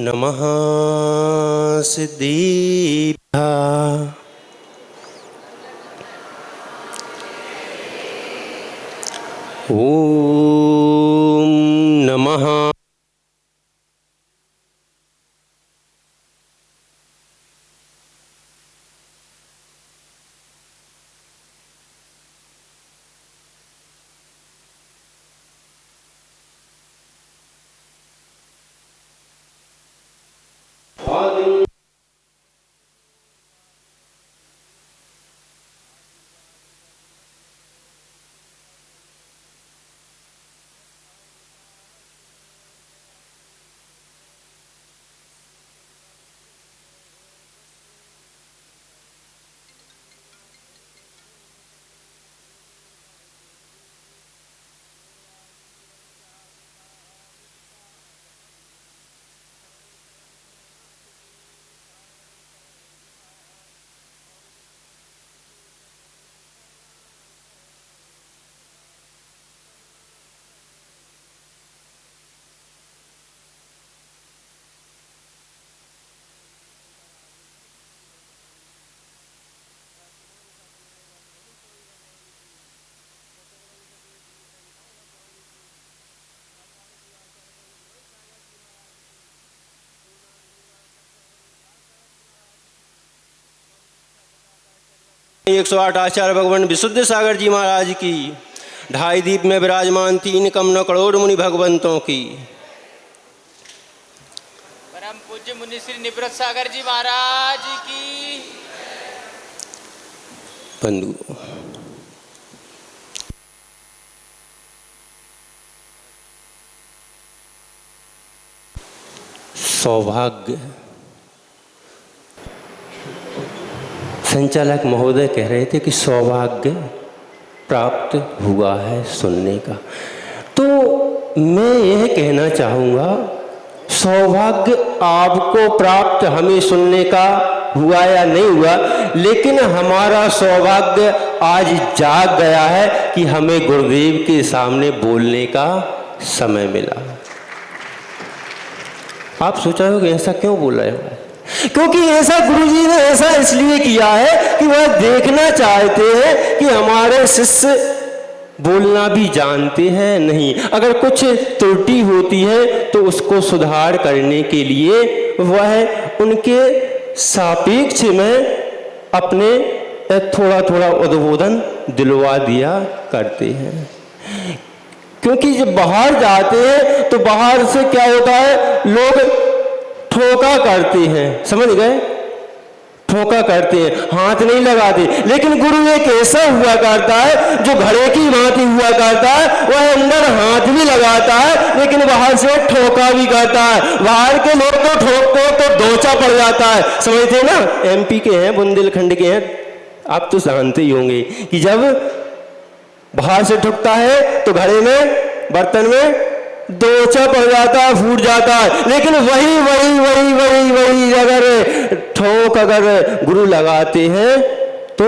नमः सिद्धिभ्यां। ओम नमः एक 108 आचार्य भगवान विशुद्ध सागर जी महाराज की, ढाई दीप में विराजमान 3 कमल करोड़ मुनि भगवंतों की। परम पूज्य मुनि श्री निवृत्त सागर जी महाराज की। बंधु, सौभाग्य, संचालक महोदय कह रहे थे कि सौभाग्य प्राप्त हुआ है सुनने का। तो मैं यह कहना चाहूँगा, सौभाग्य आपको प्राप्त हमें सुनने का हुआ या नहीं हुआ, लेकिन हमारा सौभाग्य आज जाग गया है कि हमें गुरुदेव के सामने बोलने का समय मिला। आप सोचा होगा ऐसा क्यों बोल रहे हो? क्योंकि ऐसा गुरुजी ने ऐसा इसलिए किया है कि वह देखना चाहते हैं कि हमारे शिष्य बोलना भी जानते हैं नहीं। अगर कुछ त्रुटि होती है तो उसको सुधार करने के लिए वह उनके सापेक्ष में अपने थोड़ा थोड़ा उद्बोधन दिलवा दिया करते हैं। क्योंकि जब बाहर जाते हैं तो बाहर से क्या होता है, लोग ठोका करते हैं, समझ गए, ठोका करते हैं, हाथ नहीं लगाते। लेकिन गुरु एक ऐसा हुआ करता है जो घड़े की भांति हुआ करता है, वह अंदर हाथ भी लगाता है लेकिन बाहर से ठोका भी करता है। बाहर के लोग तो ठोकते तो दोचा पड़ जाता है, समझते ना। एमपी के हैं, बुंदेलखंड के हैं, आप तो जानते ही होंगे कि जब बाहर से ठुकता है तो घड़े में, बर्तन में दोचा पड़ जाता है, फूट जाता है। लेकिन वही वही वही वही वही अगर ठोक अगर गुरु लगाते हैं तो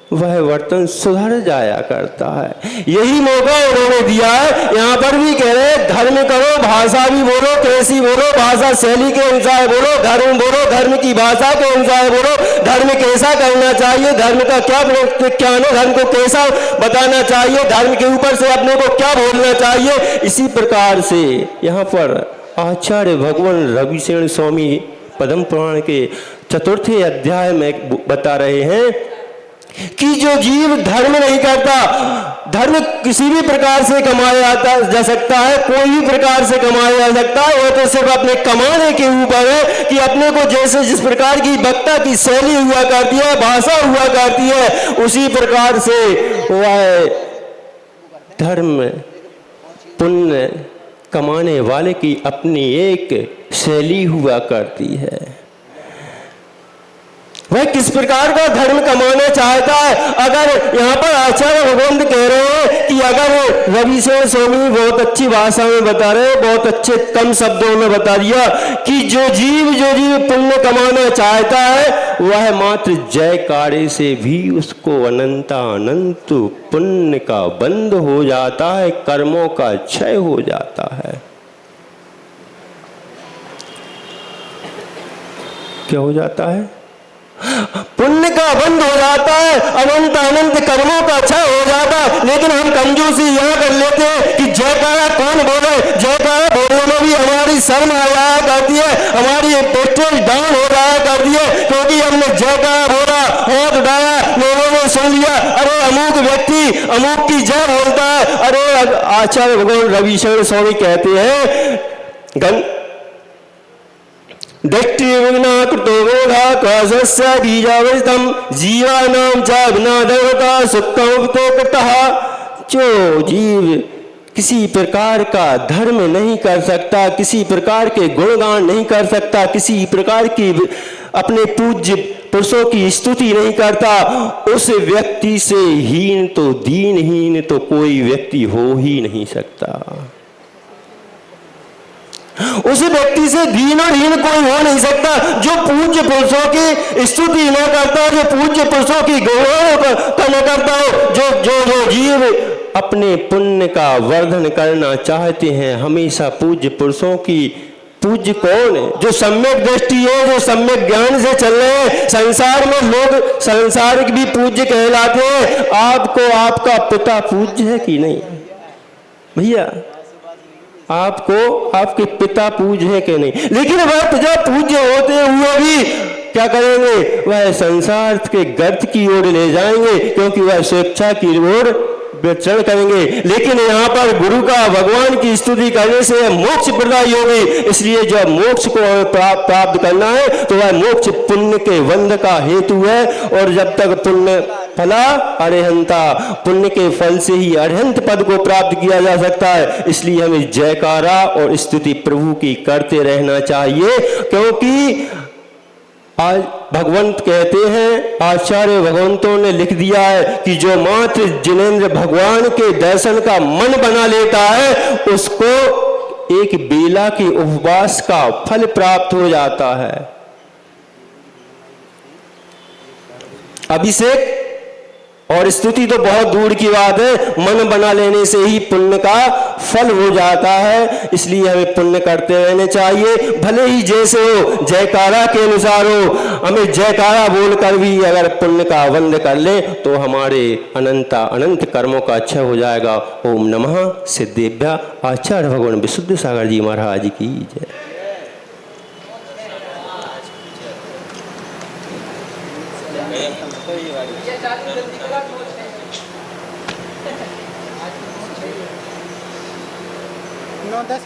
वह बर्तन सुधर जाया करता है। यही मौका उन्होंने दिया है। यहाँ पर भी कह रहे हैं, धर्म करो, भाषा भी बोलो, कैसी बोलो, भाषा शैली के अनुसार बोलो, धर्म की भाषा के अनुसार बोलो। धर्म कैसा करना चाहिए, धर्म का क्या है, धर्म को कैसा बताना चाहिए, धर्म के ऊपर से अपने को क्या बोलना चाहिए। इसी प्रकार से यहाँ पर आचार्य भगवान रविशरण स्वामी पद्म पुराण के 4थे अध्याय में बता रहे हैं कि जो जीव धर्म नहीं करता, धर्म किसी भी प्रकार से कमाया जा सकता है, कोई भी प्रकार से कमाया जा सकता है। वो तो सिर्फ अपने कमाने के ऊपर है कि अपने को जैसे जिस प्रकार की वक्ता की शैली हुआ करती है, भाषा हुआ करती है, उसी प्रकार से वह धर्म पुण्य कमाने वाले की अपनी एक शैली हुआ करती है। वह किस प्रकार का धर्म कमाना चाहता है। अगर यहाँ पर आचार्य भगवंत कह रहे हैं कि अगर रविशरण स्वामी बहुत अच्छी भाषा में बता रहे हैं, बहुत अच्छे कम शब्दों में बता दिया कि जो जीव पुण्य कमाना चाहता है वह मात्र जयकारे से भी उसको अनंत पुण्य का बंद हो जाता है, कर्मों का क्षय हो जाता है। क्या हो जाता है? पुण्य का बंद हो जाता है, अनंत अनंत कर्मों का क्षय हो जाता है। लेकिन हम कंजूसी यह कर लेते हैं कि जयकारा कौन बोले, जयकारा बोलने में भी हमारी शर्म आ जाया करती है, हमारी प्रेस्टीज डाउन हो जाया करती है, क्योंकि हमने जयकारा बोला, हाथ उठाया, लोगों ने सुन लिया, अरे अमुक व्यक्ति अमुक की जय बोलता है। अरे आचार्य भगवान रविशंकर स्वामी कहते हैं, दृष्टि विघ्ना कृतो मेघा काशस्य बीजावृतम जीवानां च विना देवता सुखम तो कृतः। जो जीव किसी प्रकार का धर्म नहीं कर सकता, किसी प्रकार के गुणगान नहीं कर सकता, किसी प्रकार की अपने पूज्य पुरुषों की स्तुति नहीं करता, उस व्यक्ति से हीन तो दीनहीन तो कोई व्यक्ति हो ही नहीं सकता। उस व्यक्ति से दीन और हीन कोई हो नहीं सकता जो पूज्य पुरुषों की स्तुति न करता, जो पूज्य पुरुषों की गौरव न करता हो। जो जीव अपने पुण्य का वर्धन करना चाहते हैं, हमेशा पूज्य पुरुषों की, पूज्य कौन है? जो सम्यक दृष्टि है, जो सम्यक ज्ञान से चल रहे हैं। संसार में लोग सांसारिक भी पूज्य कहलाते हैं। आपको आपका पिता पूज्य है कि नहीं भैया? आपको आपके पिता पूज्य है कि नहीं? लेकिन वह पिता पूज्य होते हुए भी क्या करेंगे? वह संसार के गर्त की ओर ले जाएंगे, क्योंकि वह स्वेच्छा की ओर विचरण करेंगे। लेकिन यहाँ पर गुरु का, भगवान की स्तुति करने से मोक्ष प्रदायी होगी। इसलिए जब मोक्ष को प्राप्त करना है तो वह मोक्ष पुण्य के बंध का हेतु है। और जब तक पुण्य फला अरिहंता, पुण्य के फल से ही अरिहंत पद को प्राप्त किया जा सकता है। इसलिए हमें जयकारा और स्तुति प्रभु की करते रहना चाहिए, क्योंकि आज भगवंत कहते हैं, आचार्य भगवंतों ने लिख दिया है कि जो मात्र जिनेंद्र भगवान के दर्शन का मन बना लेता है, उसको एक बेला के उपवास का फल प्राप्त हो जाता है। अभिषेक और स्तुति तो बहुत दूर की बात है, मन बना लेने से ही पुण्य का फल हो जाता है। इसलिए हमें पुण्य करते रहने चाहिए, भले ही जैसे हो, जयकारा के अनुसार हो। हमें जयकारा बोलकर भी अगर पुण्य का वंद कर ले तो हमारे अनंत कर्मों का क्षय हो जाएगा। ओम नमः सिद्धेभ्य। आचार्य भगवान विशुद्ध सागर जी महाराज की जय। नौ 10